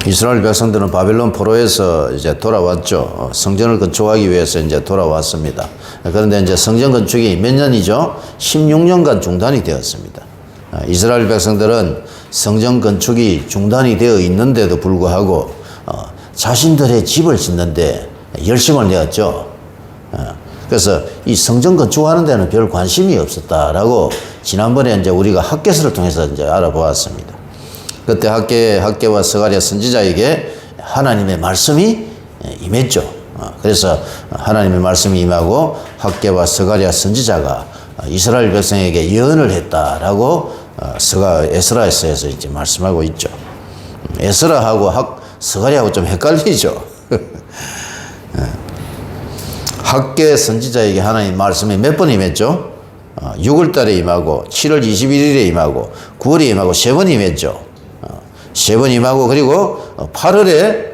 이스라엘 백성들은 바벨론 포로에서 이제 돌아왔죠. 성전을 건축하기 위해서 이제 돌아왔습니다. 그런데 이제 성전 건축이 몇 년이죠? 16년간 중단이 되었습니다. 이스라엘 백성들은 성전 건축이 중단이 되어 있는데도 불구하고 자신들의 집을 짓는데 열심을 내었죠. 그래서 이 성전 건축하는 데는 별 관심이 없었다라고 지난번에 이제 우리가 학개서를 통해서 이제 알아보았습니다. 그때 학개와 스가랴 선지자에게 하나님의 말씀이 임했죠. 그래서 하나님의 말씀이 임하고 학개와 스가랴 선지자가 이스라엘 백성에게 예언을 했다라고 에스라에서 이제 말씀하고 있죠. 에스라하고 스가랴하고 좀 헷갈리죠. 학개 선지자에게 하나님 말씀이 몇 번 임했죠? 6월 달에 임하고 7월 21일에 임하고 9월에 임하고 3번 임했죠. 3번 임하고 그리고 8월에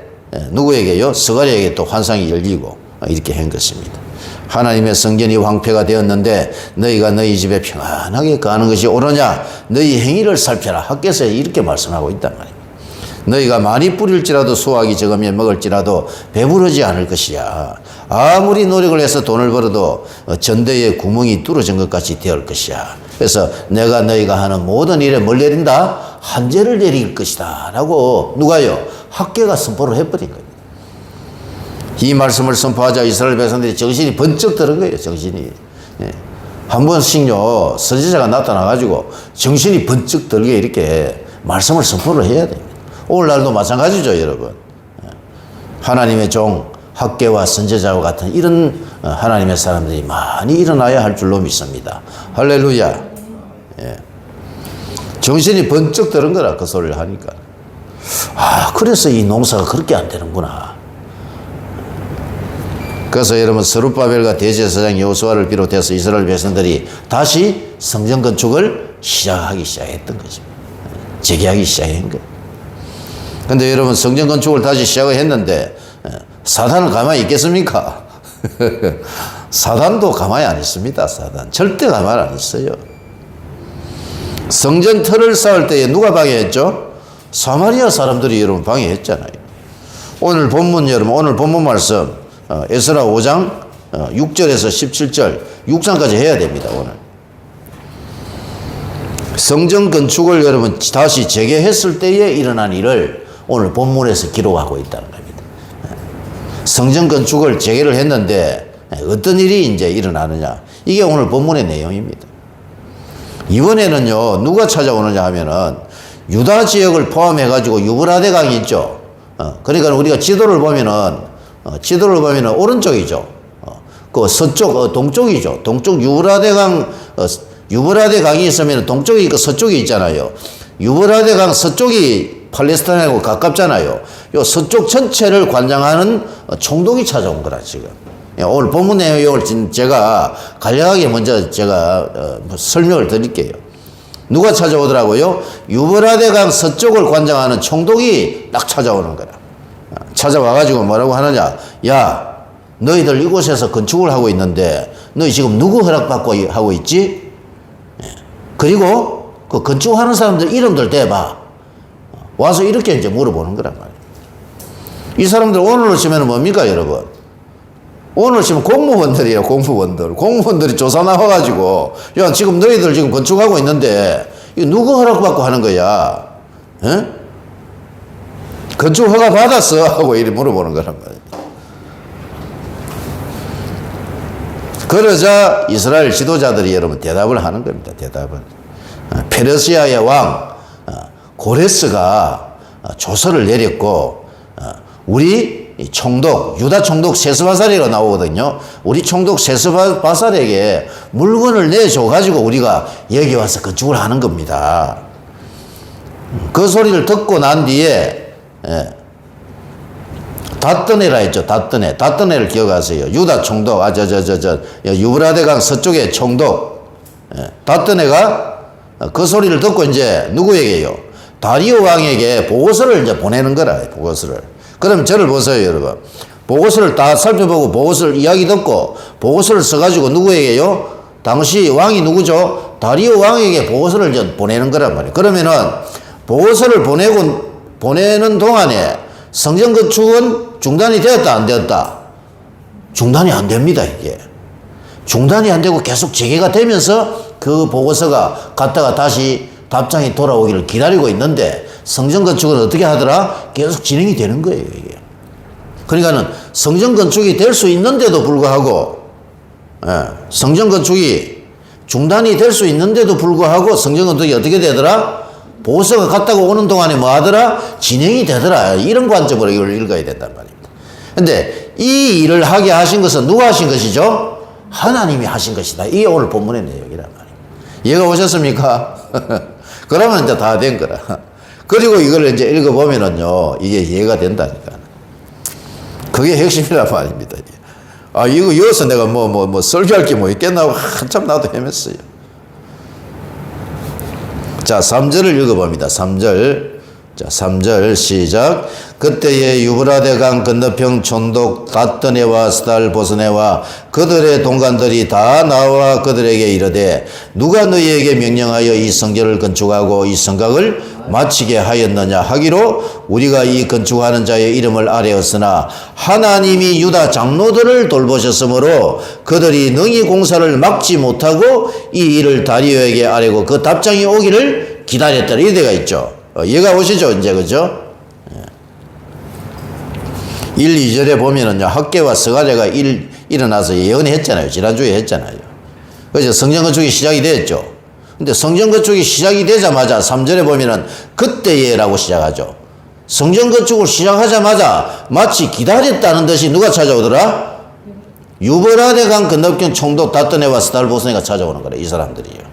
누구에게요? 스가랴에게 또 환상이 열리고 이렇게 한 것입니다. 하나님의 성전이 황폐가 되었는데 너희가 너희 집에 평안하게 거하는 것이 옳으냐? 너희 행위를 살펴라. 학개서 이렇게 말씀하고 있단 말입니다. 너희가 많이 뿌릴지라도 수확이 적으면 먹을지라도 배부르지 않을 것이야. 아무리 노력을 해서 돈을 벌어도 전대에 구멍이 뚫어진 것 같이 되을 것이야. 그래서 내가 너희가 하는 모든 일에 뭘 내린다? 한죄를 내릴 것이다 라고 누가요? 학개가 선포를 해버린 겁니다. 이 말씀을 선포하자 이스라엘 백성들이 정신이 번쩍 드는 거예요. 정신이. 한 번씩요 선지자가 나타나가지고 정신이 번쩍 들게 이렇게 말씀을 선포를 해야 됩니다. 오늘날도 마찬가지죠, 여러분. 하나님의 종 학개와 선지자와 같은 이런 하나님의 사람들이 많이 일어나야 할 줄로 믿습니다. 할렐루야. 정신이 번쩍 드는 거라 그 소리를 하니까. 그래서 이 농사가 그렇게 안 되는구나. 그래서 여러분 스룹바벨과 대제사장 여호수아를 비롯해서 이스라엘 백성들이 다시 성전 건축을 시작하기 시작했던 것입니다. 재개하기 시작한 거예요. 근데 여러분 성전 건축을 다시 시작을 했는데 사단은 가만히 있겠습니까? 사단도 가만히 안 있습니다. 사단 절대 가만히 안 있어요. 성전 틀을 쌓을 때에 누가 방해했죠? 사마리아 사람들이 여러분 방해했잖아요. 오늘 본문 말씀 에스라 5장 6절에서 17절 6장까지 해야 됩니다. 오늘 성전 건축을 여러분 다시 재개했을 때에 일어난 일을 오늘 본문에서 기록하고 있다는 겁니다. 성전 건축을 재개를 했는데 어떤 일이 이제 일어나느냐. 이게 오늘 본문의 내용입니다. 이번에는요, 누가 찾아오느냐 하면은 유다 지역을 포함해가지고 유브라데 강이 있죠. 그러니까 우리가 지도를 보면은 오른쪽이죠. 그 서쪽, 동쪽이죠. 동쪽 유브라데 강이 있으면 동쪽이 있고 서쪽이 있잖아요. 유브라데 강 서쪽이 팔레스타인하고 가깝잖아요. 요 서쪽 전체를 관장하는 총독이 찾아온 거라, 지금. 오늘 본문 내용을 제가 간략하게 먼저 설명을 드릴게요. 누가 찾아오더라고요? 유브라데 강 서쪽을 관장하는 총독이 딱 찾아오는 거라. 찾아와가지고 뭐라고 하느냐. 야, 너희들 이곳에서 건축을 하고 있는데 너희 지금 누구 허락받고 하고 있지? 그리고 그 건축하는 사람들 이름들 대봐. 와서 이렇게 이제 물어보는 거란 말이에요. 이 사람들 오늘로 치면 뭡니까, 여러분? 오늘 치면 공무원들이에요, 공무원들. 공무원들이 조사 나와가지고, 야, 지금 너희들 지금 건축하고 있는데, 이거 누구 허락받고 하는 거야? 건축 허가 받았어? 하고 이렇게 물어보는 거란 말이에요. 그러자 이스라엘 지도자들이 여러분 대답을 하는 겁니다, 대답을. 페르시아의 왕, 고레스가 조서를 내렸고 우리 총독 유다 총독 세스바살이라고 나오거든요. 우리 총독 세스바살에게 물건을 내줘 가지고 우리가 여기 와서 건축을 하는 겁니다. 그 소리를 듣고 난 뒤에 닷드네라 했죠. 닷드네를 기억하세요. 유다 총독 유브라데 강 서쪽의 총독 닷드네가 그 소리를 듣고 이제 누구에게요? 다리오 왕에게 보고서를 이제 보내는 거라, 보고서를. 그럼 저를 보세요, 여러분. 보고서를 다 살펴보고 보고서를 이야기 듣고 보고서를 써가지고 누구에게요? 당시 왕이 누구죠? 다리오 왕에게 보고서를 이제 보내는 거란 말이에요. 그러면은 보고서를 보내고 보내는 동안에 성전 건축은 중단이 되었다, 안 되었다? 중단이 안 됩니다, 이게. 중단이 안 되고 계속 재개가 되면서 그 보고서가 갔다가 다시 답장이 돌아오기를 기다리고 있는데 성전 건축은 어떻게 하더라? 계속 진행이 되는 거예요, 이게. 그러니까는 성전 건축이 될 수 있는데도 불구하고, 성전 건축이 중단이 될 수 있는데도 불구하고 성전 건축이 어떻게 되더라? 보고서가 갔다가 오는 동안에 뭐 하더라? 진행이 되더라. 이런 관점으로 이걸 읽어야 된단 말입니다. 근데 이 일을 하게 하신 것은 누가 하신 것이죠? 하나님이 하신 것이다. 이게 오늘 본문의 내용이란 말입니다. 이해가 오셨습니까? 그러면 이제 다 된 거라. 그리고 이걸 이제 읽어보면은요, 이게 이해가 된다니까. 그게 핵심이란 말입니다. 이거 여기서 내가 설교할 게 뭐 있겠나 하고 한참 나도 헤맸어요. 자, 3절을 읽어봅니다. 3절. 자, 3절 시작. 그때에 유브라데 강 건너편 촌독 닷더네와 스달 보스네와 그들의 동관들이 다 나와 그들에게 이르되 누가 너희에게 명령하여 이 성전을 건축하고 이 성곽을 마치게 하였느냐 하기로 우리가 이 건축하는 자의 이름을 아뢰었으나 하나님이 유다 장로들을 돌보셨으므로 그들이 능히 공사를 막지 못하고 이 일을 다리오에게 아뢰고 그 답장이 오기를 기다렸더라. 이 데가 있죠. 이해가 오시죠? 이제, 그죠? 1, 2절에 보면은요, 학계와 서가랴가 일어나서 예언했잖아요. 지난주에 했잖아요. 그래서 성전 건축이 시작이 됐죠. 근데 성전 건축이 시작이 되자마자 3절에 보면은 그때에라고 시작하죠. 성전 건축을 시작하자마자 마치 기다렸다는 듯이 누가 찾아오더라? 유브라데 강 건너편 총독 닷더네와 스달보스네가 찾아오는 거래, 이 사람들이요.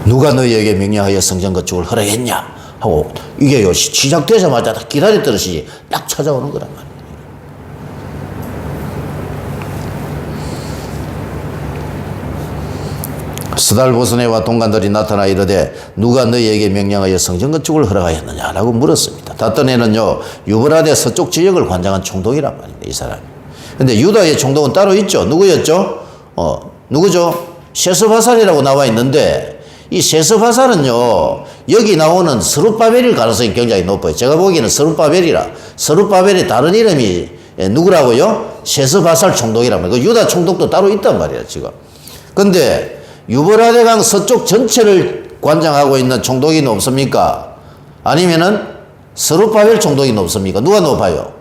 누가 너희에게 명령하여 성전 건축을 허락했냐 하고 이게요 시작되자마자 다 기다렸듯이 딱 찾아오는 거란 말이에요. 스달보스네와 동관들이 나타나 이르되 누가 너희에게 명령하여 성전 건축을 허락하였느냐라고 물었습니다. 닷더네는요 유브라데 서쪽 지역을 관장한 총독이란 말입니다. 이 사람이. 근데 유다의 총독은 따로 있죠. 누구였죠? 누구죠? 셰스바살이라고 나와 있는데 이 셰스바살은요 여기 나오는 스룹바벨일 가능성이 굉장히 높아요. 제가 보기에는 스룹바벨의 다른 이름이 누구라고요? 셰스바살 총독이란 말이에요. 유다 총독도 따로 있단 말이에요 지금. 근데 유브라데 강 서쪽 전체를 관장하고 있는 총독이 높습니까? 아니면은 스룹바벨 총독이 높습니까? 누가 높아요?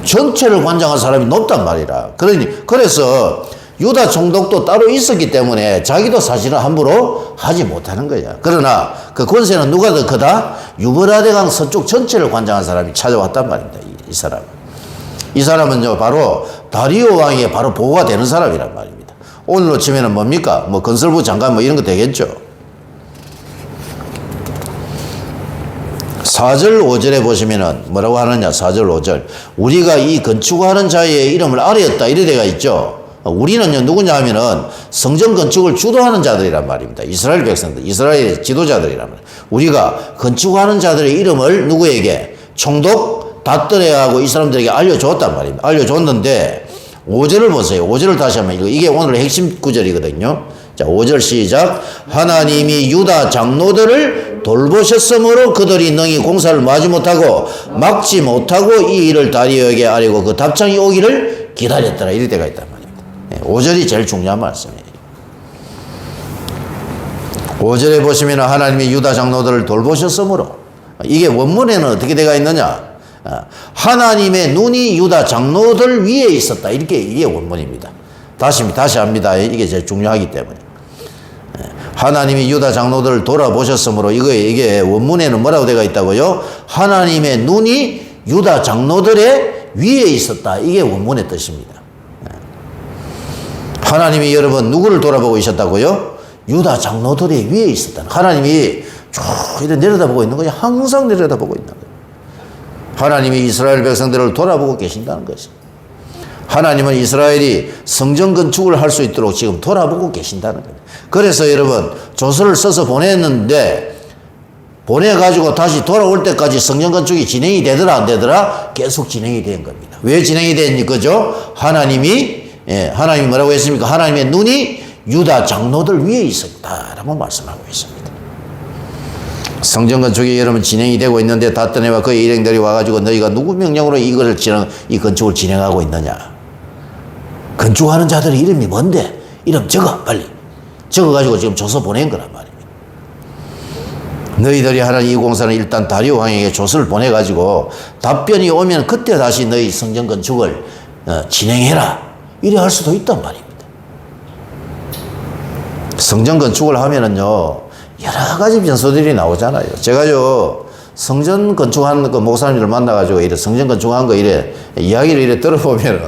전체를 관장한 사람이 높단 말이라. 그래서 유다 총독도 따로 있었기 때문에 자기도 사실은 함부로 하지 못하는 거야. 그러나 그 권세는 누가 더 크다? 유브라데 강 서쪽 전체를 관장한 사람이 찾아왔단 말입니다. 이 사람은요 바로 다리오 왕의 바로 보호가 되는 사람이란 말입니다. 오늘로 치면은 뭡니까? 뭐 건설부 장관 뭐 이런 거 되겠죠. 4절 5절에 보시면은 뭐라고 하느냐? 4절 5절 우리가 이 건축하는 자의 이름을 아뢰었다 이래 데가 있죠. 우리는요 누구냐 하면은 성전 건축을 주도하는 자들이란 말입니다. 이스라엘 백성들, 이스라엘 지도자들이란 말이에요. 우리가 건축하는 자들의 이름을 누구에게? 총독 닷더네하고 이 사람들에게 알려줬단 말입니다. 알려줬는데 5절을 보세요. 5절을 다시 한번 이게 오늘의 핵심 구절이거든요. 자, 5절 시작. 하나님이 유다 장로들을 돌보셨으므로 그들이 능히 공사를 막지 못하고 이 일을 다리오에게 아뢰고 그 답장이 오기를 기다렸더라. 이럴 때가 있단 말입니다. 5절이 제일 중요한 말씀이에요. 5절에 보시면 하나님이 유다 장로들을 돌보셨으므로 이게 원문에는 어떻게 되어 있느냐? 하나님의 눈이 유다 장로들 위에 있었다. 이게 원문입니다. 다시 합니다. 이게 제일 중요하기 때문에. 하나님이 유다 장로들을 돌아보셨으므로 이게 원문에는 뭐라고 되어 있다고요? 하나님의 눈이 유다 장로들의 위에 있었다. 이게 원문의 뜻입니다. 하나님이 여러분 누구를 돌아보고 있었다고요? 유다 장로들의 위에 있었다. 하나님이 쭉 이렇게 내려다보고 있는 거예요. 항상 내려다보고 있는 거예요. 하나님이 이스라엘 백성들을 돌아보고 계신다는 것이. 하나님은 이스라엘이 성전 건축을 할 수 있도록 지금 돌아보고 계신다는 거예요. 그래서 여러분 조서를 써서 보냈는데 보내가지고 다시 돌아올 때까지 성전 건축이 진행이 되더라 안 되더라? 계속 진행이 된 겁니다. 왜 진행이 됐니? 그죠? 하나님이 뭐라고 했습니까? 하나님의 눈이 유다 장로들 위에 있었다라고 말씀하고 있습니다. 성전 건축이 여러분 진행이 되고 있는데 다더네와 그의 일행들이 와가지고 너희가 누구 명령으로 이 건축을 진행하고 있느냐. 건축하는 자들의 이름이 뭔데? 이름 적어 빨리. 적어가지고 지금 조서 보낸 거란 말입니다. 너희들이 하는 이 공사는 일단 다리오 왕에게 조서를 보내가지고 답변이 오면 그때 다시 너희 성전 건축을 진행해라. 이래 할 수도 있단 말입니다. 성전 건축을 하면은요 여러 가지 변수들이 나오잖아요. 제가요 성전 건축한 그 목사님들 만나가지고 이래 성전 건축한 거 이래 이야기를 이래 들어보면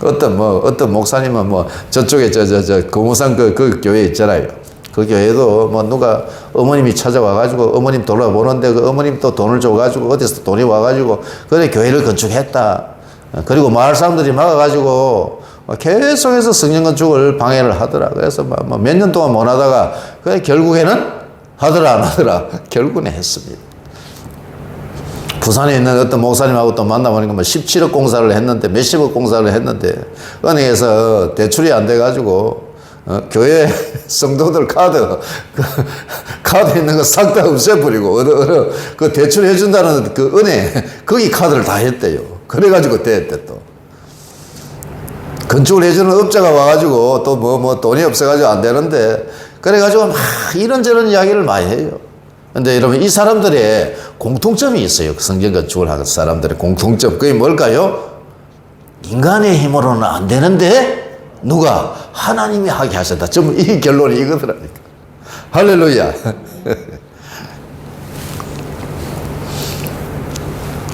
어떤 목사님은 저쪽에 고무산 그 교회 있잖아요. 그 교회도 누가 어머님이 찾아와가지고 어머님 돌아보는데 그 어머님 또 돈을 줘가지고 어디서 돈이 와가지고 그래 교회를 건축했다. 그리고 마을 사람들이 막아가지고 계속해서 성전 건축을 방해를 하더라. 그래서 몇 년 동안 못 하다가 그래 결국에는 하더라 안 하더라 결국은 했습니다. 부산에 있는 어떤 목사님하고 또 만나보니까 17억 공사를 했는데 몇십억 공사를 했는데 은행에서 대출이 안 돼가지고 교회 성도들 카드 있는 거 싹 다 없애버리고 그 대출해준다는 그 은행 거기 카드를 다 했대요. 그래가지고 됐대. 또 건축을 해주는 업자가 와가지고 또 돈이 없어가지고 안 되는데 그래가지고 막 이런저런 이야기를 많이 해요. 근데 여러분 이 사람들의 공통점이 있어요. 성전 건축을 하는 사람들의 공통점. 그게 뭘까요? 인간의 힘으로는 안 되는데 누가? 하나님이 하게 하셨다. 전부 이 결론이 이거더라니까. 할렐루야.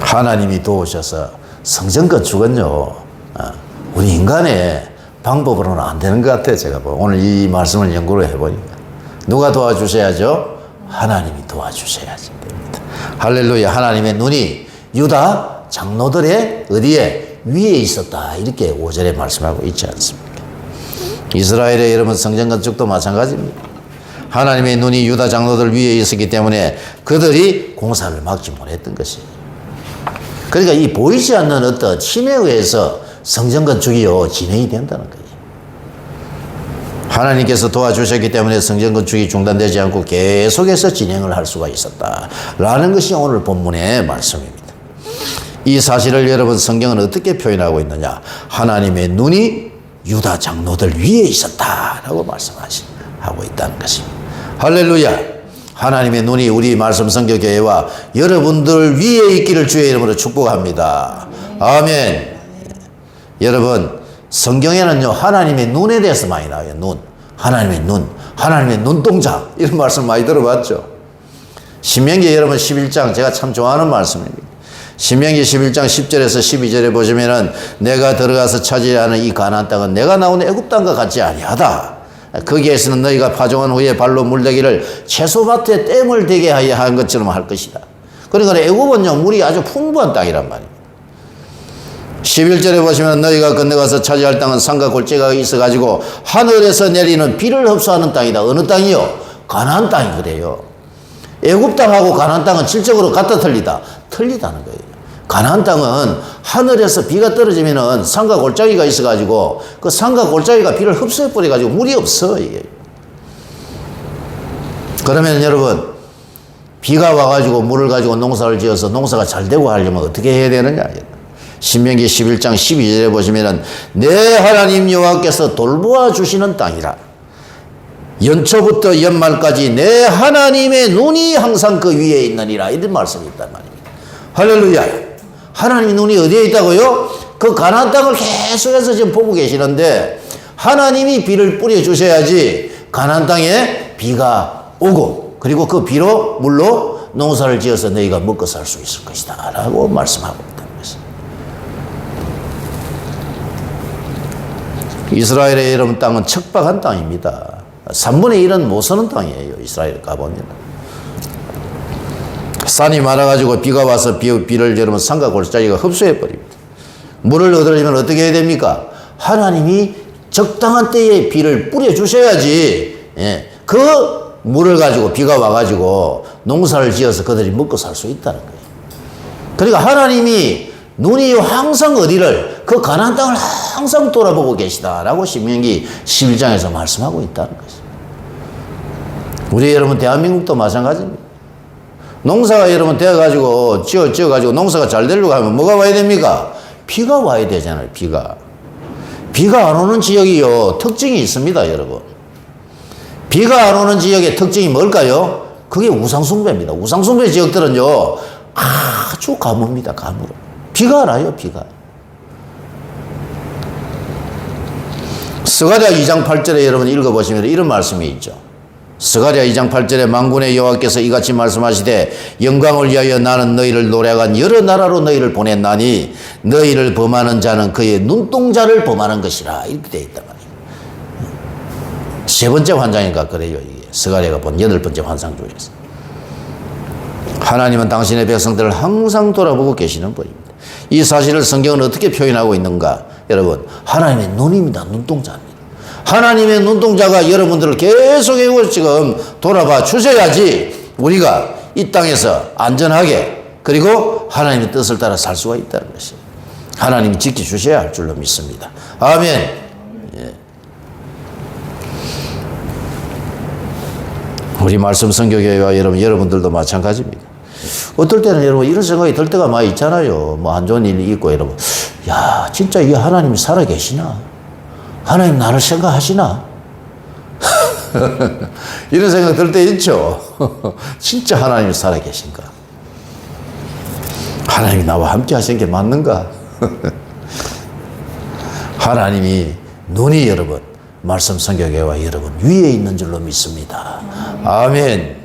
하나님이 도우셔서 성전 건축은요 우리 인간의 방법으로는 안 되는 것 같아요. 제가 오늘 이 말씀을 연구를 해보니까 누가 도와주셔야죠? 하나님이 도와주셔야지 됩니다. 할렐루야. 하나님의 눈이 유다 장로들의 어디에? 위에 있었다. 이렇게 5절에 말씀하고 있지 않습니까? 이스라엘의 여러분 성전 건축도 마찬가지입니다. 하나님의 눈이 유다 장로들 위에 있었기 때문에 그들이 공사를 막지 못했던 것이에요. 그러니까 이 보이지 않는 어떤 힘에 의해서 성전 건축이요 진행이 된다는 거예요. 하나님께서 도와주셨기 때문에 성전 건축이 중단되지 않고 계속해서 진행을 할 수가 있었다라는 것이 오늘 본문의 말씀입니다. 이 사실을 여러분 성경은 어떻게 표현하고 있느냐? 하나님의 눈이 유다 장로들 위에 있었다라고 말씀하고 있다는 것입니다. 할렐루야. 하나님의 눈이 우리 말씀 성교교회와 여러분들 위에 있기를 주의 이름으로 축복합니다. 아멘. 여러분 성경에는요 하나님의 눈에 대해서 많이 나와요. 눈, 하나님의 눈, 하나님의 눈동자 이런 말씀 많이 들어봤죠. 신명기 여러분 11장 제가 참 좋아하는 말씀입니다. 신명기 11장 10절에서 12절에 보시면은 내가 들어가서 차지해야 하는 이 가나안 땅은 내가 나온 애굽 땅과 같지 아니하다. 거기에서는 너희가 파종한 후에 발로 물대기를 채소밭에 댐을 되게 하여 한 것처럼 할 것이다. 그러니까 애굽은요 물이 아주 풍부한 땅이란 말이에요. 11절에 보시면 너희가 건너가서 차지할 땅은 산과 골짜기가 있어가지고 하늘에서 내리는 비를 흡수하는 땅이다. 어느 땅이요? 가나안 땅이 그래요. 애굽 땅하고 가나안 땅은 질적으로 같다 틀리다? 틀리다는 거예요. 가나안 땅은 하늘에서 비가 떨어지면은 산과 골짜기가 있어가지고 그 산과 골짜기가 비를 흡수해버려가지고 물이 없어 이게. 그러면 여러분 비가 와가지고 물을 가지고 농사를 지어서 농사가 잘 되고 하려면 어떻게 해야 되느냐? 신명기 11장 12절에 보시면은 내 하나님 여호와께서 돌보아 주시는 땅이라. 연초부터 연말까지 내 하나님의 눈이 항상 그 위에 있느니라. 이런 말씀이 있단 말입니다. 할렐루야. 하나님의 눈이 어디에 있다고요? 그 가나안 땅을 계속해서 지금 보고 계시는데 하나님이 비를 뿌려주셔야지 가나안 땅에 비가 오고 그리고 그 비로 물로 농사를 지어서 너희가 먹고 살 수 있을 것이다 라고 말씀하고 있다는 것입니다. 이스라엘의 여러분 땅은 척박한 땅입니다. 3분의 1은 못 사는 땅이에요. 이스라엘 가보면 산이 많아가지고 비가 와서 비를 여러분 산과 골짜기가 흡수해버립니다. 물을 얻으려면 어떻게 해야 됩니까? 하나님이 적당한 때에 비를 뿌려주셔야지 그 물을 가지고 비가 와가지고 농사를 지어서 그들이 먹고 살 수 있다는 거예요. 그러니까 하나님이 눈이 항상 어디를 그 가나안 땅을 항상 돌아보고 계시다라고 신명기 11장에서 말씀하고 있다는 거죠. 우리 여러분 대한민국도 마찬가지입니다. 농사가 여러분 되어가지고 지어가지고 농사가 잘 되려고 하면 뭐가 와야 됩니까? 비가 와야 되잖아요. 비가 안 오는 지역이요 특징이 있습니다. 여러분 비가 안 오는 지역의 특징이 뭘까요? 그게 우상숭배입니다. 우상숭배 지역들은요 아주 가뭄입니다. 가뭄으로 비가 안 와요. 비가. 스가랴 2장 8절에 여러분 읽어보시면 이런 말씀이 있죠. 스가랴 2장 8절에 만군의 여호와께서 이같이 말씀하시되 영광을 위하여 나는 너희를 노래하간 여러 나라로 너희를 보냈나니 너희를 범하는 자는 그의 눈동자를 범하는 것이라 이렇게 되어 있단 말이에요. 세 번째 환상인가 그래요. 이게 스가랴가 본 여덟 번째 환상 중에서 하나님은 당신의 백성들을 항상 돌아보고 계시는 분입니다. 이 사실을 성경은 어떻게 표현하고 있는가? 여러분 하나님의 눈입니다. 눈동자입니다. 하나님의 눈동자가 여러분들을 계속해서 지금 돌아봐 주셔야지 우리가 이 땅에서 안전하게 그리고 하나님의 뜻을 따라 살 수가 있다는 것이에요. 하나님이 지켜주셔야 할 줄로 믿습니다. 아멘. 예. 우리 말씀 선교교회와 여러분들도 마찬가지입니다. 어떨 때는 여러분 이런 생각이 들 때가 많이 있잖아요. 뭐 안 좋은 일이 있고 여러분 야 진짜 이 하나님이 살아계시나? 하나님 나를 생각하시나? 이런 생각 들 때 있죠. 진짜 하나님이 살아계신가? 하나님이 나와 함께 하신 게 맞는가? 하나님이 눈이 여러분 말씀 선교회와 여러분 위에 있는 줄로 믿습니다. 아멘.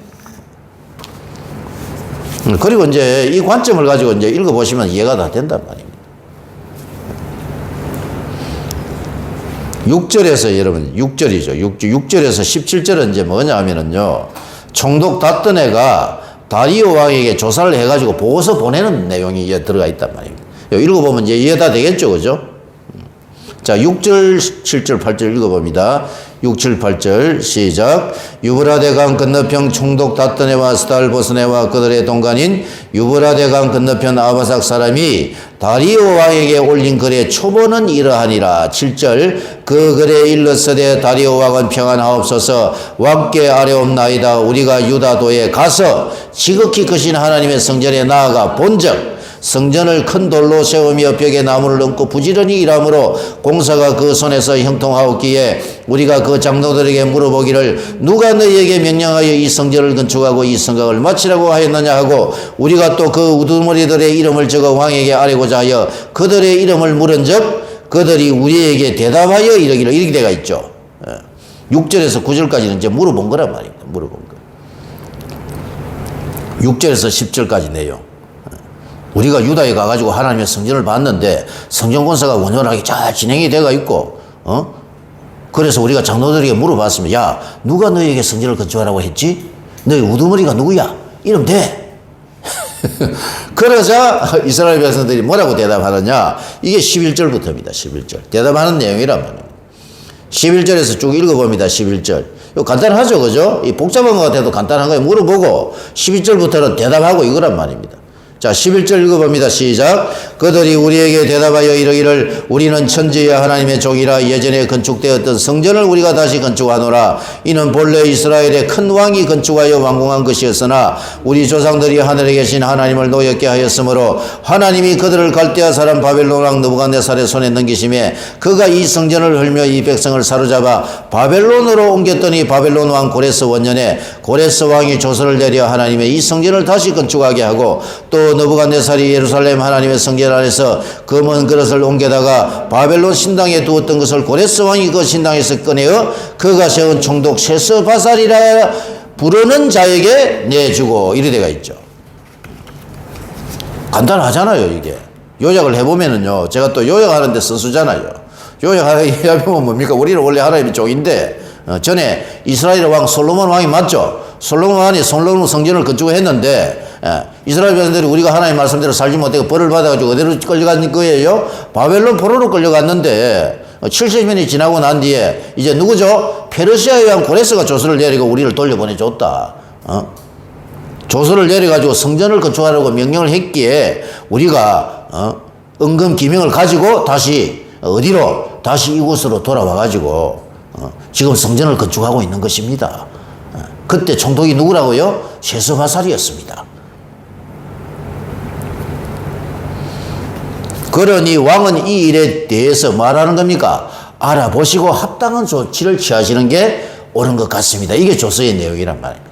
그리고 이제 이 관점을 가지고 이제 읽어보시면 이해가 다 된단 말입니다. 6절에서 여러분 6절이죠. 6절에서 17절은 이제 뭐냐 하면은요. 총독 닷던 애가 다리오 왕에게 조사를 해가지고 보고서 보내는 내용이 이제 들어가 있단 말입니다. 읽어보면 이제 이해 다 되겠죠. 그죠? 자, 6절, 7절, 8절 읽어봅니다. 6, 7, 8절 시작. 유브라데 강 건너편 총독 닷더네와 스달 보스네와 그들의 동간인 유브라데 강 건너편 아바삭 사람이 다리오 왕에게 올린 글의 초본은 이러하니라. 7절 그 글에 일렀으되 다리오 왕은 평안하옵소서 왕께 아뢰옵나이다. 우리가 유다도에 가서 지극히 크신 하나님의 성전에 나아가 본즉 성전을 큰 돌로 세우며 벽에 나무를 얹고 부지런히 일함으로 공사가 그 손에서 형통하옵기에 우리가 그 장로들에게 물어보기를 누가 너희에게 명령하여 이 성전을 건축하고 이 성곽을 마치라고 하였느냐 하고 우리가 또 그 우두머리들의 이름을 적어 왕에게 아뢰고자 하여 그들의 이름을 물은즉 그들이 우리에게 대답하여 이러기를 이렇게 돼가 있죠. 6절에서 9절까지는 이제 물어본 거란 말입니다. 물어본 거. 6절에서 10절까지 내용. 우리가 유다에 가가지고 하나님의 성전을 봤는데 성전 공사가 원활하게 잘 진행이 돼가 있고, 그래서 우리가 장로들에게 물어봤습니다. 야, 누가 너희에게 성전을 건축하라고 했지? 너희 우두머리가 누구야? 이러면 돼. 그러자 이스라엘 백성들이 뭐라고 대답하느냐? 이게 11절부터입니다. 11절. 대답하는 내용이란 말입니다. 11절에서 쭉 읽어봅니다. 11절. 이거 간단하죠, 그죠? 이 복잡한 것 같아도 간단한 거에 물어보고 12절부터는 대답하고 이거란 말입니다. 자, 11절 읽어봅니다. 시작. 그들이 우리에게 대답하여 이르기를 우리는 천지의 하나님의 종이라 예전에 건축되었던 성전을 우리가 다시 건축하노라. 이는 본래 이스라엘의 큰 왕이 건축하여 완공한 것이었으나 우리 조상들이 하늘에 계신 하나님을 노엽게 하였으므로 하나님이 그들을 갈대아 사람 바벨론 왕 느부갓네살의 손에 넘기심에 그가 이 성전을 헐며 이 백성을 사로잡아 바벨론으로 옮겼더니 바벨론 왕 고레스 원년에 고레스 왕이 조서를 내려 하나님의 이 성전을 다시 건축하게 하고 또 느부갓네살이 예루살렘 하나님의 성전 안에서 금은 그릇을 옮겨다가 바벨론 신당에 두었던 것을 고레스 왕이 그 신당에서 꺼내어 그가 세운 총독 세스바살이라 부르는 자에게 내주고 이래 돼가 있죠. 간단하잖아요. 이게 요약을 해보면은요, 제가 또 요약하는데 선수잖아요. 요약하면 뭡니까? 우리는 원래 하나님의 종인데 전에 이스라엘 왕 솔로몬 왕이 맞죠? 솔로몬 왕이 솔로몬 성전을 건축했는데 이스라엘 백성들이 우리가 하나님 말씀대로 살지 못하고 벌을 받아가지고 어디로 끌려간 거예요? 바벨론 포로로 끌려갔는데 70년이 지나고 난 뒤에 이제 누구죠? 페르시아의 왕 고레스가 조서를 내리고 우리를 돌려보내줬다. 조서를 내려가지고 성전을 건축하라고 명령을 했기에 우리가 은금 기명을 가지고 다시 어디로? 다시 이곳으로 돌아와가지고 지금 성전을 건축하고 있는 것입니다. 그때 총독이 누구라고요? 셰스바살이었습니다. 그러니 왕은 이 일에 대해서 말하는 겁니까? 알아보시고 합당한 조치를 취하시는 게 옳은 것 같습니다. 이게 조서의 내용이란 말입니다.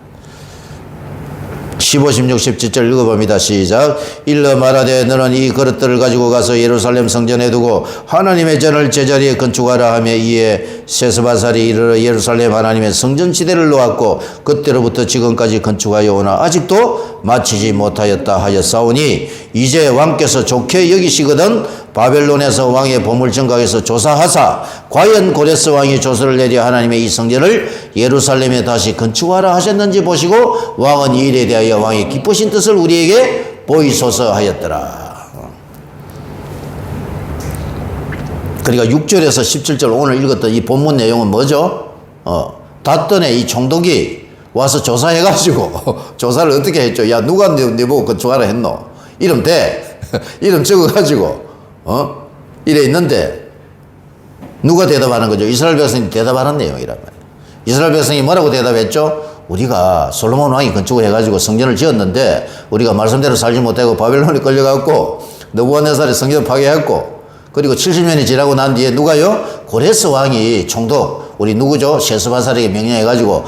15, 16, 17절 읽어봅니다. 시작. 일러 말하되 너는 이 그릇들을 가지고 가서 예루살렘 성전에 두고 하나님의 전을 제자리에 건축하라 하며 이에 셰스바살이 이르러 예루살렘 하나님의 성전지대를 놓았고 그때로부터 지금까지 건축하여 오나 아직도 마치지 못하였다 하였사오니 이제 왕께서 좋게 여기시거든 바벨론에서 왕의 보물정각에서 조사하사 과연 고레스 왕이 조서를 내려 하나님의 이 성전을 예루살렘에 다시 건축하라 하셨는지 보시고 왕은 이 일에 대하여 왕의 기쁘신 뜻을 우리에게 보이소서 하였더라. 그러니까 6절에서 17절 오늘 읽었던 이 본문 내용은 뭐죠? 닷던에 이 총독이 와서 조사해가지고 조사를 어떻게 했죠? 야 누가 내 보고 건축하라 했노? 이름 대 이름 적어가지고 이래 있는데 누가 대답하는 거죠? 이스라엘 백성이 대답하는 내용이란 말이에요. 이스라엘 백성이 뭐라고 대답했죠? 우리가 솔로몬 왕이 건축을 해가지고 성전을 지었는데 우리가 말씀대로 살지 못하고 바벨론에 끌려가고 느부갓네살이 성전을 파괴했고 그리고 70년이 지나고 난 뒤에 누가요? 고레스 왕이 총독 우리 누구죠? 셰스바살에게 명령해가지고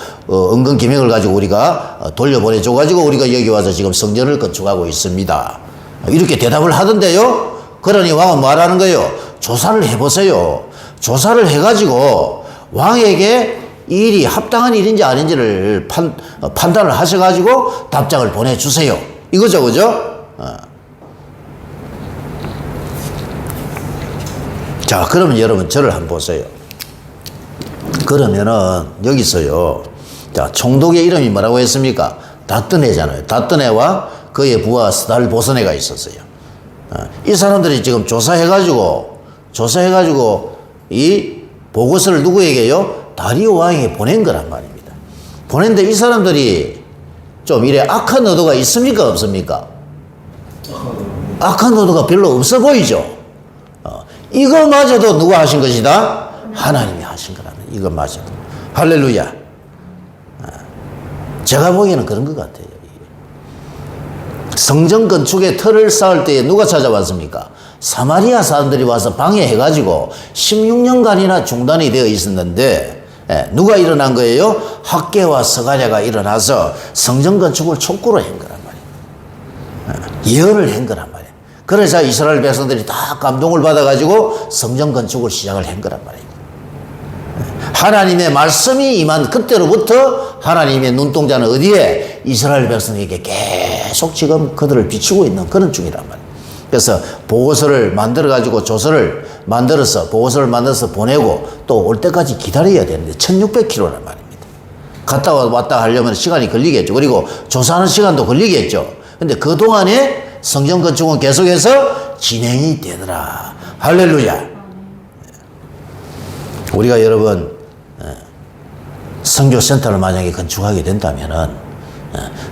은근 기명을 가지고 우리가 돌려보내줘가지고 우리가 여기 와서 지금 성전을 건축하고 있습니다. 이렇게 대답을 하던데요. 그러니 왕은 말하는 거예요. 조사를 해보세요. 조사를 해가지고 왕에게 이 일이 합당한 일인지 아닌지를 판단을 하셔가지고 답장을 보내주세요. 이거죠, 그죠? 자, 그러면 여러분 저를 한번 보세요. 그러면은 여기서요. 자, 총독의 이름이 뭐라고 했습니까? 닷드네잖아요. 닷드네와 그의 부하 스달보스네가 있었어요. 이 사람들이 지금 조사해가지고 이 보고서를 누구에게요? 다리오 왕에게 보낸 거란 말입니다. 보냈는데 이 사람들이 좀 이래 악한 의도가 있습니까? 없습니까? 악한 의도가 별로 없어 보이죠? 이거마저도 누가 하신 것이다? 하나님이 하신 거라는 이거마저도. 할렐루야. 제가 보기에는 그런 것 같아요. 성전 건축의 틀을 쌓을 때에 누가 찾아왔습니까? 사마리아 사람들이 와서 방해해가지고 16년간이나 중단이 되어 있었는데 누가 일어난 거예요? 학개와 스가랴가 일어나서 성전 건축을 촉구로 한 거란 말이에요. 예언을 한 거란 말이에요. 그래서 이스라엘 백성들이 다 감동을 받아가지고 성전 건축을 시작을 한 거란 말이에요. 하나님의 말씀이 임한 그때로부터 하나님의 눈동자는 어디에? 이스라엘 백성에게 계속 지금 그들을 비추고 있는 그런 중이란 말이에요. 그래서 보고서를 만들어가지고 조서를 만들어서 보고서를 만들어서 보내고 또 올 때까지 기다려야 되는데 1600km란 말입니다. 갔다 왔다 하려면 시간이 걸리겠죠. 그리고 조사하는 시간도 걸리겠죠. 근데 그동안에 성전 건축은 계속해서 진행이 되더라. 할렐루야. 우리가 여러분 선교센터를 만약에 건축하게 된다면은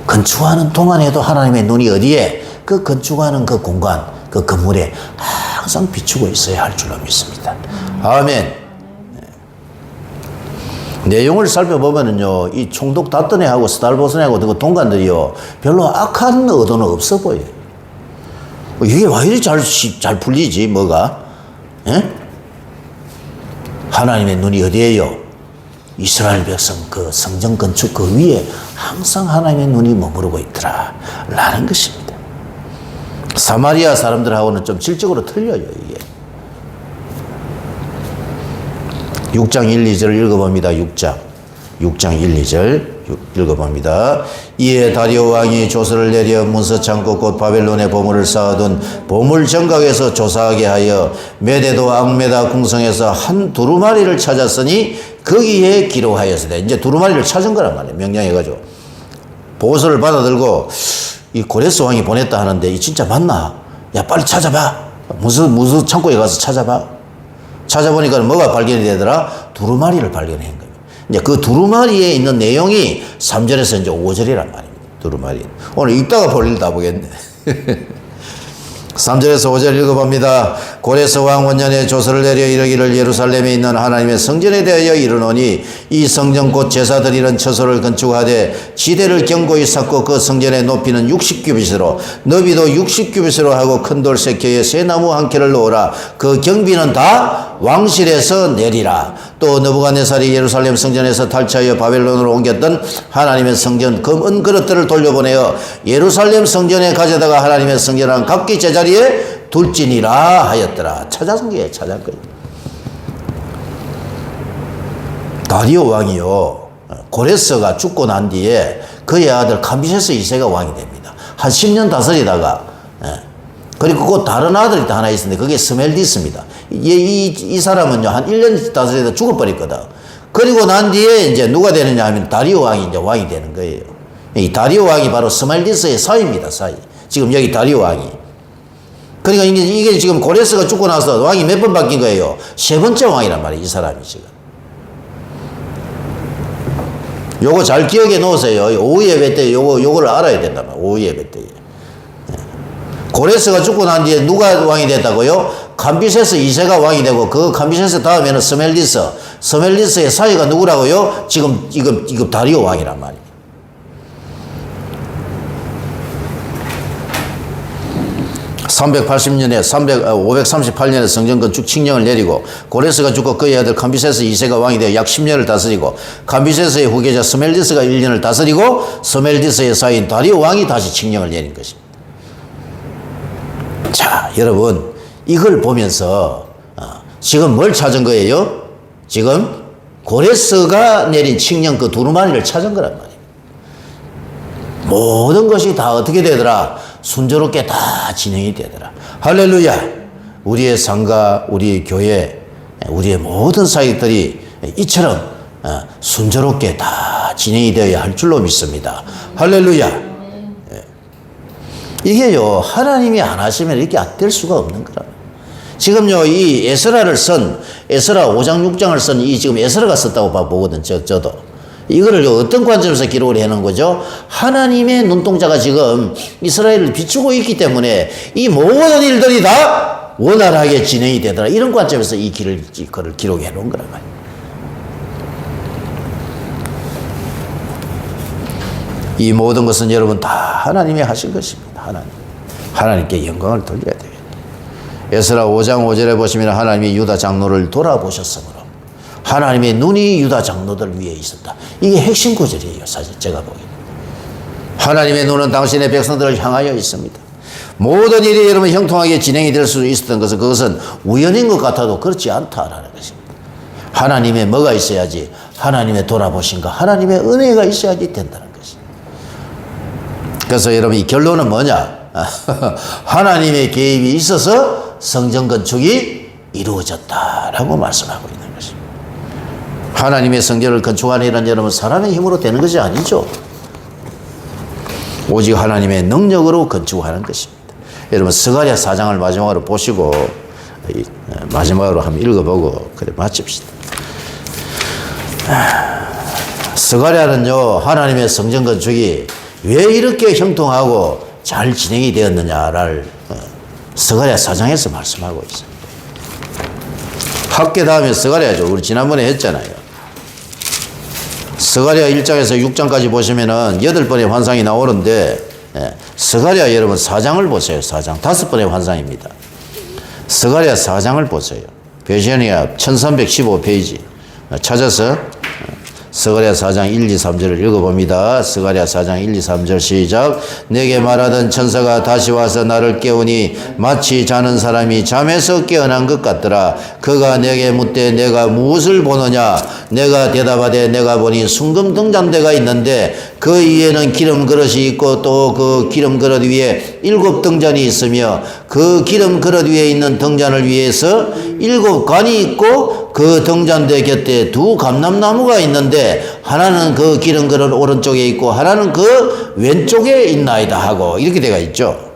건축하는 동안에도 하나님의 눈이 어디에? 그 건축하는 그 공간, 그 건물에 항상 비추고 있어야 할 줄로 믿습니다. 아멘. 내용을 살펴보면은요, 이 총독 닷드네하고 스달보스네하고 그 동관들이요, 별로 악한 의도는 없어 보여요. 이게 왜 이리 잘 풀리지, 뭐가? 예? 하나님의 눈이 어디에요? 이스라엘 백성 그 성전 건축 그 위에 항상 하나님의 눈이 머무르고 있더라 라는 것입니다. 사마리아 사람들하고는 좀 질적으로 틀려요. 이게 6장 1, 2절 읽어봅니다. 6장 1, 2절 읽어봅니다. 이에 다리오 왕이 조서를 내려 문서창고 곧 바벨론의 보물을 쌓아둔 보물정각에서 조사하게 하여 메데도 앙메다 궁성에서 한 두루마리를 찾았으니 거기에 기록하였으되, 이제 두루마리를 찾은 거란 말이에요. 명령해가지고 보고서를 받아들고 이 고레스 왕이 보냈다 하는데 이 진짜 맞나? 야 빨리 찾아봐. 무슨 창고에 가서 찾아봐. 찾아보니까 뭐가 발견이 되더라? 두루마리를 발견한 거예요. 이제 그 두루마리에 있는 내용이 3절에서 이제 5절이란 말입니다. 두루마리. 오늘 읽다가 볼 일 다 보겠네. 3절에서 5절 읽어봅니다. 고레스 왕 원년에 조서를 내려 이르기를 예루살렘에 있는 하나님의 성전에 대하여 이르노니 이 성전 곧 제사드리는 처소를 건축하되 지대를 견고히 쌓고 그 성전의 높이는 60규빗으로 너비도 60규빗으로 하고 큰 돌 세켜에 새 나무 한 켜를 놓으라. 그 경비는 다 왕실에서 내리라. 또 느부갓네살이 예루살렘 성전에서 탈취하여 바벨론으로 옮겼던 하나님의 성전 금은 그릇들을 돌려보내어 예루살렘 성전에 가져다가 하나님의 성전한 각기 제자리에 둘지니라 하였더라. 찾아온 게 찾아온 거예요. 다리오 왕이요, 고레스가 죽고 난 뒤에 그의 아들 감비세스 2세가 왕이 됩니다. 한 10년 다스리다가, 그리고 그 다른 아들이 또 하나 있었는데 그게 스멜디스입니다. 이 사람은요, 한 1년 다스리다 죽어버렸거든. 그리고 난 뒤에 이제 누가 되느냐 하면 다리오 왕이 이제 왕이 되는 거예요. 이 다리오 왕이 바로 스멜디스의 사위입니다, 사위. 지금 여기 다리오 왕이. 그러니까 이게 지금 고레스가 죽고 나서 왕이 몇 번 바뀐 거예요? 세 번째 왕이란 말이에요, 이 사람이 지금. 요거 잘 기억해 놓으세요. 오후 예배 때 요거를 알아야 된단 말이에요. 오후 예배 때. 고레스가 죽고 난 뒤에 누가 왕이 됐다고요? 감비세스 2세가 왕이 되고 그 감비세스 다음에는 스멜리스의 사위가 누구라고요? 지금 이거 다리오 왕이란 말이에요. 538년에 성전 건축 칙령을 내리고 고레스가 죽고 그의 아들 감비세스 2세가 왕이 되어 약 10년을 다스리고 감비세스의 후계자 스멜디스가 1년을 다스리고 스멜디스의 사이인 다리오 왕이 다시 칙령을 내린 것입니다. 자, 여러분 이걸 보면서 지금 뭘 찾은 거예요? 지금 고레스가 내린 칙령 그 두루마리를 찾은 거란 말이에요. 모든 것이 다 어떻게 되더라? 순조롭게 다 진행이 되더라. 할렐루야. 우리의 상가, 우리의 교회, 우리의 모든 사역들이 이처럼 순조롭게 다 진행이 되어야 할 줄로 믿습니다. 할렐루야. 이게요, 하나님이 안 하시면 이렇게 안 될 수가 없는 거라. 지금요, 이 에스라 5장 6장을 쓴 이 지금 에스라가 썼다고 보거든, 저도. 이거를 어떤 관점에서 기록을 해놓은 거죠? 하나님의 눈동자가 지금 이스라엘을 비추고 있기 때문에 이 모든 일들이 다 원활하게 진행이 되더라. 이런 관점에서 그를 기록해 놓은 거란 말이에요. 이 모든 것은 여러분 다 하나님이 하신 것입니다. 하나님께 영광을 돌려야 되겠다. 에스라 5장 5절에 보시면 하나님이 유다 장로를 돌아보셨으므로 하나님의 눈이 유다 장로들 위에 있었다. 이게 핵심 구절이에요. 사실 제가 보기에는. 하나님의 눈은 당신의 백성들을 향하여 있습니다. 모든 일이 여러분 형통하게 진행이 될 수 있었던 것은 그것은 우연인 것 같아도 그렇지 않다라는 것입니다. 하나님의 뭐가 있어야지? 하나님의 돌아보신가? 하나님의 은혜가 있어야지 된다는 것입니다. 그래서 여러분 이 결론은 뭐냐? 하나님의 개입이 있어서 성전 건축이 이루어졌다라고 말씀하고 있는 것입니다. 하나님의 성전을 건축하는 일은 여러분 사람의 힘으로 되는 것이 아니죠. 오직 하나님의 능력으로 건축하는 것입니다. 여러분 스가랴 4장을 마지막으로 보시고 마지막으로 한번 읽어보고 그래 마칩시다. 스가랴는요, 하나님의 성전 건축이 왜 이렇게 형통하고 잘 진행이 되었느냐를 스가랴 4장에서 말씀하고 있습니다. 학계 다음에 스가랴죠. 우리 지난번에 했잖아요. 스가랴 1장에서 6장까지 보시면은 8번의 환상이 나오는데, 스가랴 여러분 4장을 보세요. 4장. 5번의 환상입니다. 스가랴 4장을 보세요. 베시아니아 1315페이지 찾아서 스가랴 4장 1, 2, 3절을 읽어봅니다. 스가랴 4장 1, 2, 3절 시작. 내게 말하던 천사가 다시 와서 나를 깨우니 마치 자는 사람이 잠에서 깨어난 것 같더라. 그가 내게 묻되 내가 무엇을 보느냐? 내가 대답하되 내가 보니 순금 등잔대가 있는데 그 위에는 기름 그릇이 있고 또 그 기름 그릇 위에 7 등잔이 있으며 그 기름 그릇 위에 있는 등잔을 위해서 7 관이 있고 그 등잔대 곁에 2 감람나무가 있는데 하나는 그 기름 그릇 오른쪽에 있고 하나는 그 왼쪽에 있나이다 하고 이렇게 되어 있죠.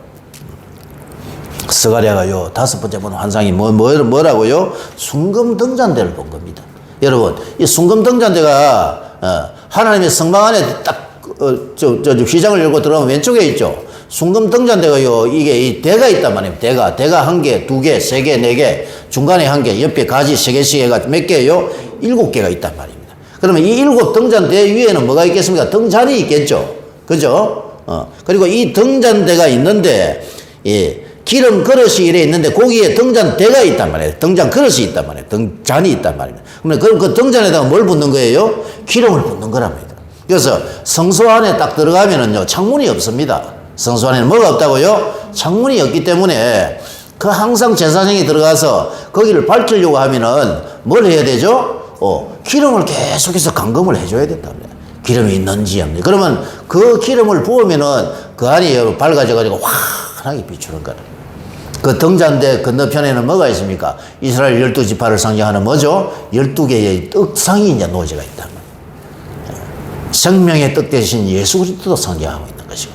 스가랴가요 5번째 본 환상이 뭐라고요? 순금 등잔대를 본 겁니다. 여러분 이 순금 등잔대가 하나님의 성막 안에 딱 휘장을 열고 들어가면 왼쪽에 있죠. 순금 등잔대가요, 이게 이 대가 있단 말이에요. 대가 한 개, 두 개, 세 개, 네 개, 중간에 한 개, 옆에 가지 세 개씩 해가 몇 개예요? 7개가 있단 말입니다. 그러면 이 7 등잔대 위에는 뭐가 있겠습니까? 등잔이 있겠죠. 그죠? 그리고 이 등잔대가 있는데, 예, 기름 그릇이 이래 있는데 거기에 등잔대가 있단 말이에요. 등잔 그릇이 있단 말이에요. 등잔이 있단 말입니다. 그럼 그 등잔에다가 뭘 붓는 거예요? 기름을 붓는 거랍니다. 그래서 성소 안에 딱 들어가면은요, 창문이 없습니다. 성소 안에는 뭐가 없다고요? 창문이 없기 때문에 그 항상 제사장이 들어가서 거기를 밝히려고 하면은 뭘 해야 되죠? 기름을 계속해서 감금을 해줘야 된답니다. 기름이 있는지 없는지. 그러면 그 기름을 부으면은 그 안이 밝아져가지고 환하게 비추는 거예요. 그 등잔대 건너편에는 뭐가 있습니까? 이스라엘 12지파를 상징하는 뭐죠? 12개의 떡상이 이제 노제가 있단 말이에요. 생명의 떡 대신 예수 그리스도도 상징하고 있는 것이고.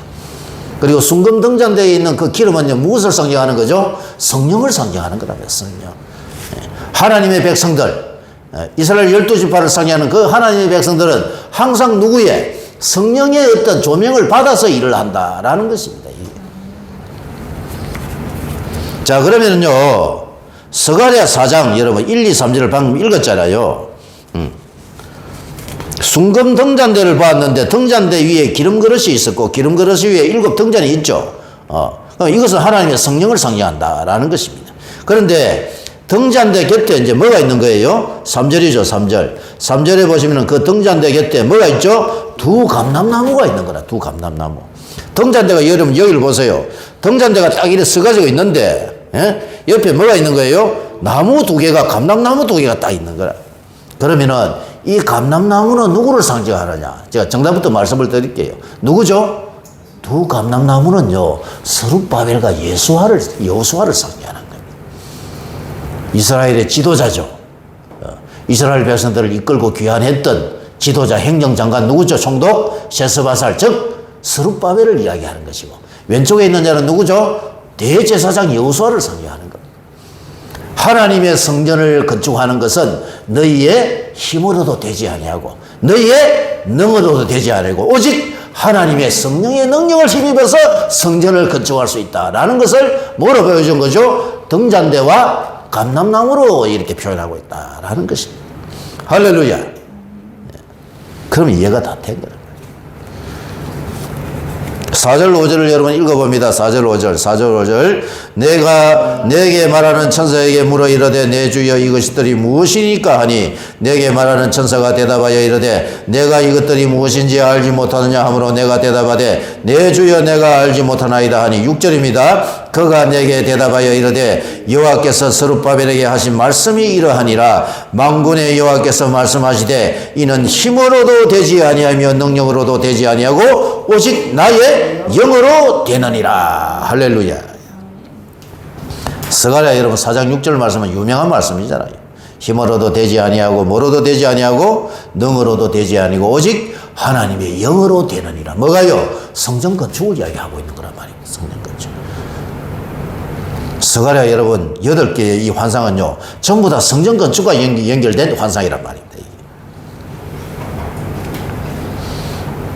그리고 순금 등잔대에 있는 그 기름은 무엇을 상징하는 거죠? 성령을 상징하는 거라며, 성령. 하나님의 백성들, 이스라엘 12지파를 상징하는 그 하나님의 백성들은 항상 누구의? 성령의 어떤 조명을 받아서 일을 한다라는 것입니다. 자, 그러면은요, 스가랴 4장, 여러분, 1, 2, 3절을 방금 읽었잖아요. 순금 등잔대를 봤는데, 등잔대 위에 기름 그릇이 있었고, 기름 그릇 위에 7 등잔이 있죠. 이것은 하나님의 성령을 상징한다라는 것입니다. 그런데, 등잔대 곁에 이제 뭐가 있는 거예요? 3절이죠, 3절. 3절에 보시면은 그 등잔대 곁에 뭐가 있죠? 두 감람나무가 있는 거라, 두 감람나무. 등잔대가 여러분, 여기를 보세요. 등잔대가 딱 이렇게 서가지고 있는데, 예? 옆에 뭐가 있는 거예요? 나무 2개가, 감람나무 2개가 딱 있는 거라. 그러면은, 이 감람나무는 누구를 상징하느냐? 제가 정답부터 말씀을 드릴게요. 누구죠? 두 감람나무는요, 스룹바벨과 여호수아를 상징하는 겁니다. 이스라엘의 지도자죠. 이스라엘 백성들을 이끌고 귀환했던 지도자, 행정장관 누구죠? 총독 셋스바살, 즉 스룹바벨을 이야기하는 것이고, 왼쪽에 있는 자는 누구죠? 대제사장 여호수아를 상징하는 겁니다. 하나님의 성전을 건축하는 것은 너희의 힘으로도 되지 아니하고 너희의 능으로도 되지 아니하고 오직 하나님의 성령의 능력을 힘입어서 성전을 건축할 수 있다라는 것을 뭐로 보여준 거죠? 등잔대와 감람나무로 이렇게 표현하고 있다라는 것입니다. 할렐루야. 그럼 이해가 다 된 거예요. 4절 5절을 여러분 읽어봅니다. 4절 5절 4절 5절 내가 내게 말하는 천사에게 물어 이르되 내 주여 이것들이 무엇이니까 하니 내게 말하는 천사가 대답하여 이르되 내가 이것들이 무엇인지 알지 못하느냐 하므로 내가 대답하되 내 주여 내가 알지 못하나이다 하니 6절입니다. 그가 내게 대답하여 이르되 여호와께서 스룹바벨에게 하신 말씀이 이러하니라 만군의 여호와께서 말씀하시되 이는 힘으로도 되지 아니하며 능력으로도 되지 아니하고 오직 나의 영으로 되느니라. 할렐루야. 스가랴 여러분 4장 6절 말씀은 유명한 말씀이잖아요. 힘으로도 되지 아니하고 뭐로도 되지 아니하고 능으로도 되지 아니고 오직 하나님의 영으로 되느니라. 뭐가요? 성전 건축을 이야기하고 있는 거란 말입니다. 성전 건축. 스가랴 여러분 8개의 이 환상은요 전부 다 성전 건축과 연결된 환상이란 말입니다.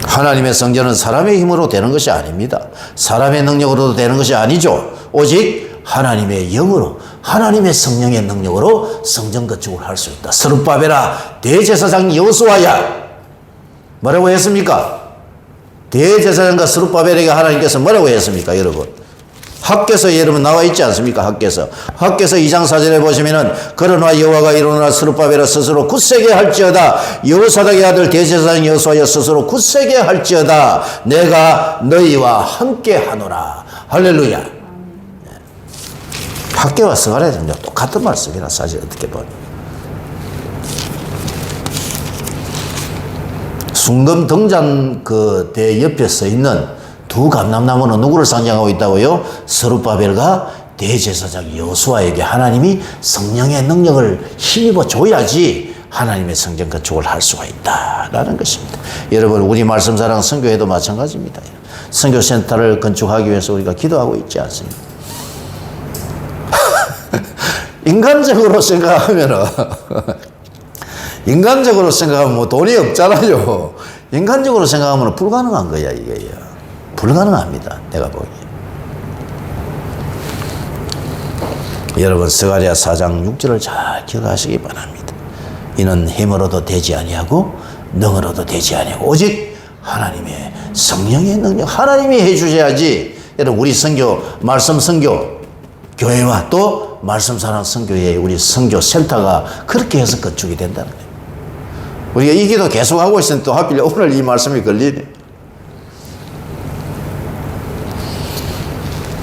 하나님의 성전은 사람의 힘으로 되는 것이 아닙니다. 사람의 능력으로도 되는 것이 아니죠. 오직 하나님의 영으로, 하나님의 성령의 능력으로 성전 건축을 할 수 있다. 스룹바벨아, 대제사장 여호수아야. 뭐라고 했습니까? 대제사장과 스룹바벨에게 하나님께서 뭐라고 했습니까, 여러분? 학개서 여러분 나와 있지 않습니까? 학개서 2장 4절에 보시면은 그러나 여호와가 이르노라 스룹바벨아 스스로 굳세게 할지어다 여호사닥의 아들 대제사장 여호수아여 스스로 굳세게 할지어다 내가 너희와 함께 하노라. 할렐루야. 학개와 스가랴는 똑같은 말씀이라 사실 어떻게 보면 순금 등잔 그 대 옆에 서 있는 두 감람나무는 누구를 상징하고 있다고요? 스룹바벨과 대제사장 여호수아에게 하나님이 성령의 능력을 힘입어 줘야지 하나님의 성전 건축을 할 수가 있다라는 것입니다. 여러분 우리 말씀사랑 선교회도 마찬가지입니다. 선교센터를 건축하기 위해서 우리가 기도하고 있지 않습니까? 인간적으로 생각하면 뭐 돈이 없잖아요. 인간적으로 생각하면 불가능한 거야 이게요. 불가능합니다. 내가 보기에. 여러분 스가랴 4장 6절을 잘 기억하시기 바랍니다. 이는 힘으로도 되지 아니하고 능으로도 되지 아니하고 오직 하나님의 성령의 능력, 하나님이 해주셔야지. 여러분 우리 선교, 말씀 선교 교회와 또 말씀 사랑 선교회 우리 선교 센터가 그렇게 해서 건축이 된다는 거예요. 우리가 이 기도 계속하고 있으면 또 하필 오늘 이 말씀이 걸리네.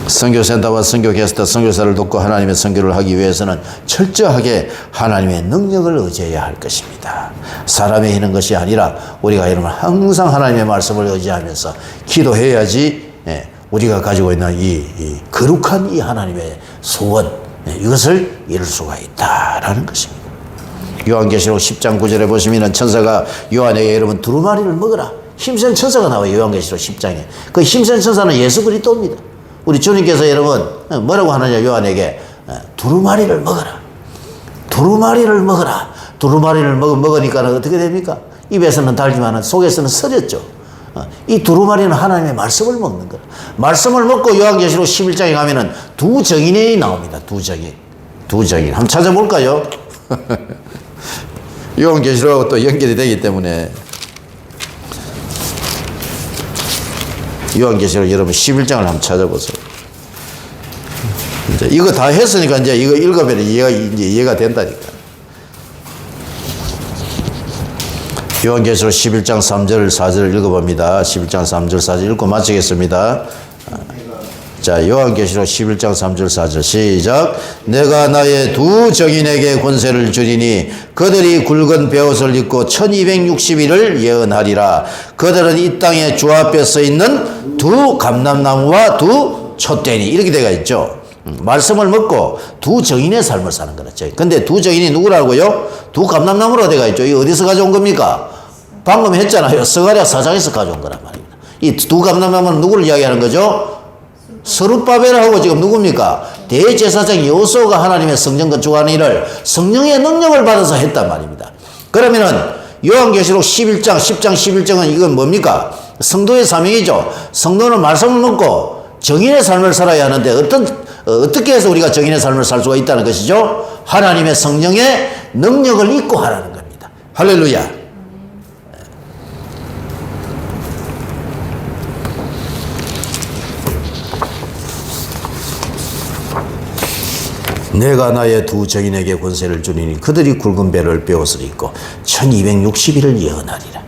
선교센터와 선교게스트, 선교사를 돕고 하나님의 선교를 하기 위해서는 철저하게 하나님의 능력을 의지해야 할 것입니다. 사람의 힘은 것이 아니라 우리가 여러분 항상 하나님의 말씀을 의지하면서 기도해야지 우리가 가지고 있는 이 거룩한 이 하나님의 소원, 이것을 이룰 수가 있다라는 것입니다. 요한계시록 10장 9절에 보시면 천사가 요한에게 여러분 두루마리를 먹으라. 힘센 천사가 나와요. 요한계시록 10장에. 그 힘센 천사는 예수 그리스도입니다. 우리 주님께서 여러분 뭐라고 하느냐 요한에게 두루마리를 먹어라. 두루마리를 먹어라. 두루마리를 먹으니까 어떻게 됩니까? 입에서는 달지만 속에서는 서렸죠. 이 두루마리는 하나님의 말씀을 먹는 거예요. 말씀을 먹고 요한계시록 11장에 가면은 두 정인이 나옵니다. 두 정인. 두 정인. 한번 찾아볼까요? 요한계시록하고 또 연결이 되기 때문에 요한계시록 여러분 11장을 한번 찾아보세요. 이제 이거 다 했으니까 이제 이거 읽어보면 이해가 된다니까. 요한계시록 11장 3절 4절을 읽어봅니다. 11장 3절 4절 읽고 마치겠습니다. 자, 요한계시록 11장 3절 4절 시작. 내가 나의 두 정인에게 권세를 주리니 그들이 굵은 베옷을 입고 1260일을 예언하리라. 그들은 이 땅에 주 앞에 서 있는 두 감람나무와 두 촛대니 이렇게 되어 있죠. 말씀을 먹고 두 정인의 삶을 사는 거죠. 근데 두 정인이 누구라고요? 두 감람나무로 되어 있죠. 이 어디서 가져온 겁니까? 방금 했잖아요. 스가랴 4장에서 가져온 거란 말입니다. 이 두 감람나무는 누구를 이야기하는 거죠? 스룹바벨하고 지금 누굽니까? 대제사장 여호수아가 하나님의 성전 건축하는 일을 성령의 능력을 받아서 했단 말입니다. 그러면은 요한계시록 11장, 10장, 11장은 이건 뭡니까? 성도의 사명이죠. 성도는 말씀을 먹고 정인의 삶을 살아야 하는데 어떻게 해서 우리가 정인의 삶을 살 수가 있다는 것이죠? 하나님의 성령의 능력을 입고 하라는 겁니다. 할렐루야. 내가 나의 두 정인에게 권세를 주리니 그들이 굵은 배를 베옷을 입고 1260일을 예언하리라.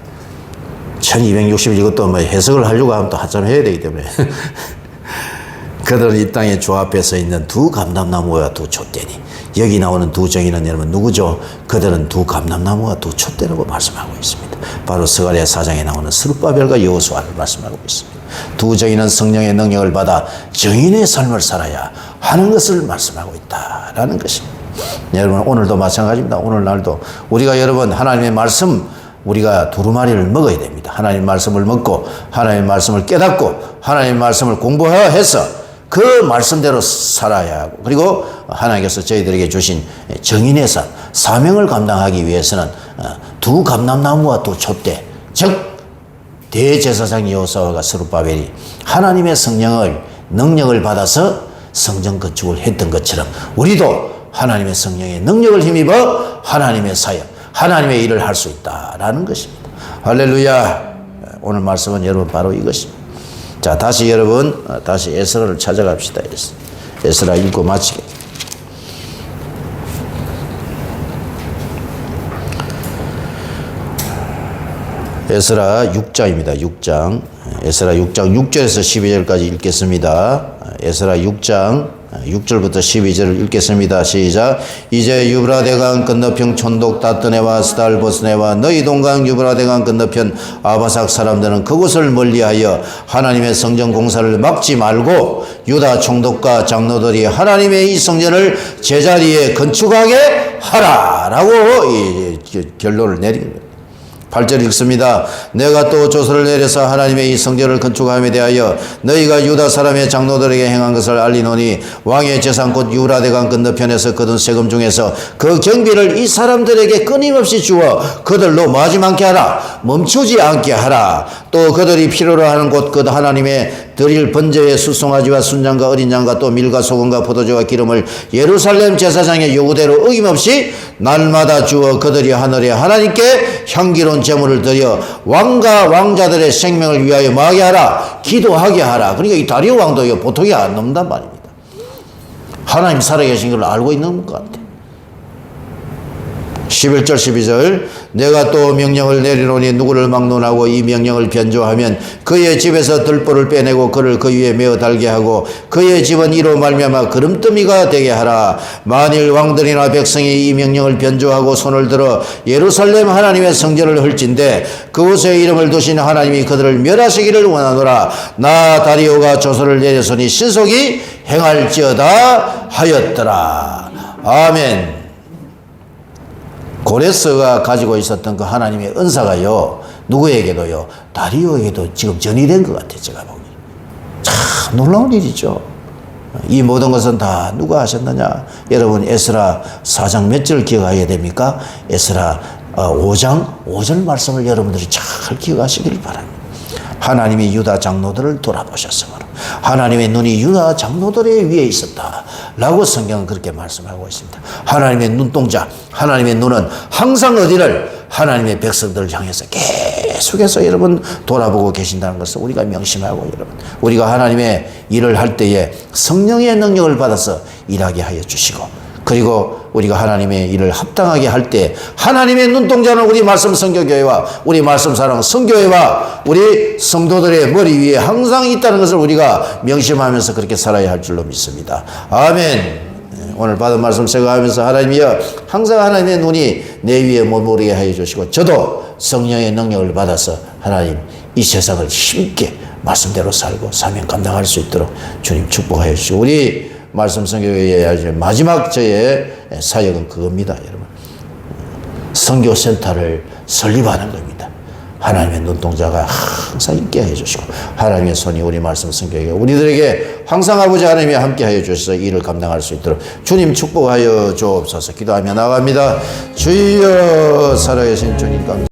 1260일 이것도 뭐 해석을 하려고 하면 또 한참 해야 되기 때문에 그들은 이 땅에 주 앞에 서 있는 두 감람나무와 두 촛대니 여기 나오는 두 정인은 여러분 누구죠? 그들은 두 감람나무와 두 촛대라고 말씀하고 있습니다. 바로 스가랴 4장에 나오는 스룹바벨과 여호수아를 말씀하고 있습니다. 두 정인은 성령의 능력을 받아 정인의 삶을 살아야 하는 것을 말씀하고 있다라는 것입니다. 여러분 오늘도 마찬가지입니다. 오늘날도 우리가 여러분 하나님의 말씀 우리가 두루마리를 먹어야 됩니다. 하나님의 말씀을 먹고 하나님의 말씀을 깨닫고 하나님의 말씀을 공부해서 그 말씀대로 살아야 하고 그리고 하나님께서 저희들에게 주신 정인의 삶, 사명을 감당하기 위해서는 두 감람나무와 두 촛대, 즉 대제사장 여호수아가 스룹바벨이 하나님의 능력을 받아서 성전 건축을 했던 것처럼 우리도 하나님의 성령의 능력을 힘입어 하나님의 사역, 하나님의 일을 할 수 있다라는 것입니다. 할렐루야. 오늘 말씀은 여러분 바로 이것입니다. 자, 다시 여러분 다시 에스라를 찾아갑시다. 에스라 읽고 마치겠습니다. 에스라 6장입니다. 6장. 에스라 6장 6절에서 12절까지 읽겠습니다. 에스라 6장 6절부터 12절을 읽겠습니다. 시작. 이제 유브라데강 건너편 촌독 다뜨네와 스달보스네와 너희 동강 유브라데강 건너편 아바삭 사람들은 그곳을 멀리하여 하나님의 성전 공사를 막지 말고 유다 총독과 장로들이 하나님의 이 성전을 제자리에 건축하게 하라라고 이 결론을 내립니다. 8절 읽습니다. 내가 또 조서를 내려서 하나님의 이 성전을 건축함에 대하여 너희가 유다 사람의 장로들에게 행한 것을 알리노니 왕의 재산 곧 유라대강 건너편에서 거둔 세금 중에서 그 경비를 이 사람들에게 끊임없이 주어 그들로 마지막게 하라. 멈추지 않게 하라. 또 그들이 필요로 하는 곳 그 하나님의 드릴 번제의 수송아지와 순장과 어린 양과 또 밀과 소금과 포도주와 기름을 예루살렘 제사장의 요구대로 어김없이 날마다 주어 그들이 하늘에 하나님께 향기로운 제물을 드려 왕과 왕자들의 생명을 위하여 마게 하라. 기도하게 하라. 그러니까 이 다리오 왕도 이거 보통이 안 넘는단 말입니다. 하나님 살아계신 걸 알고 있는 것 같아요. 11절 12절 내가 또 명령을 내리노니 누구를 막론하고 이 명령을 변조하면 그의 집에서 들보를 빼내고 그를 그 위에 메어 달게 하고 그의 집은 이로 말미암아 그름더미가 되게 하라. 만일 왕들이나 백성이 이 명령을 변조하고 손을 들어 예루살렘 하나님의 성전을 헐진대 그곳에 이름을 두신 하나님이 그들을 멸하시기를 원하노라. 나 다리오가 조서를 내렸으니 신속히 행할지어다 하였더라. 아멘. 고레스가 가지고 있었던 그 하나님의 은사가요, 누구에게도요, 다리오에게도 지금 전이된 것 같아요, 제가 보기. 참 놀라운 일이죠. 이 모든 것은 다 누가 하셨느냐? 여러분, 에스라 4장 몇 절 기억하게 됩니까? 에스라 5장 5절 말씀을 여러분들이 잘 기억하시길 바랍니다. 하나님이 유다 장로들을 돌아보셨으므로 하나님의 눈이 유다 장로들의 위에 있었다 라고 성경은 그렇게 말씀하고 있습니다. 하나님의 눈동자, 하나님의 눈은 항상 어디를? 하나님의 백성들을 향해서 계속해서 여러분 돌아보고 계신다는 것을 우리가 명심하고, 여러분 우리가 하나님의 일을 할 때에 성령의 능력을 받아서 일하게 하여 주시고, 그리고 우리가 하나님의 일을 합당하게 할 때 하나님의 눈동자는 우리 말씀 선교교회와 우리 말씀 사랑 선교회와 우리 성도들의 머리 위에 항상 있다는 것을 우리가 명심하면서 그렇게 살아야 할 줄로 믿습니다. 아멘. 오늘 받은 말씀 생각하면서 하나님이여, 항상 하나님의 눈이 내 위에 머무르게 하여 주시고 저도 성령의 능력을 받아서 하나님 이 세상을 힘있게 말씀대로 살고 사명 감당할 수 있도록 주님 축복하여 주시고, 우리 말씀 선교회의 마지막 저의 사역은 그겁니다, 여러분. 선교센터를 설립하는 겁니다. 하나님의 눈동자가 항상 있게 해주시고 하나님의 손이 우리 말씀 선교회에 우리들에게 항상 아버지 하나님이 함께 하여 주셔서 일을 감당할 수 있도록 주님 축복하여 주옵소서. 기도하며 나갑니다. 주여, 살아계신 주님 감사합니다.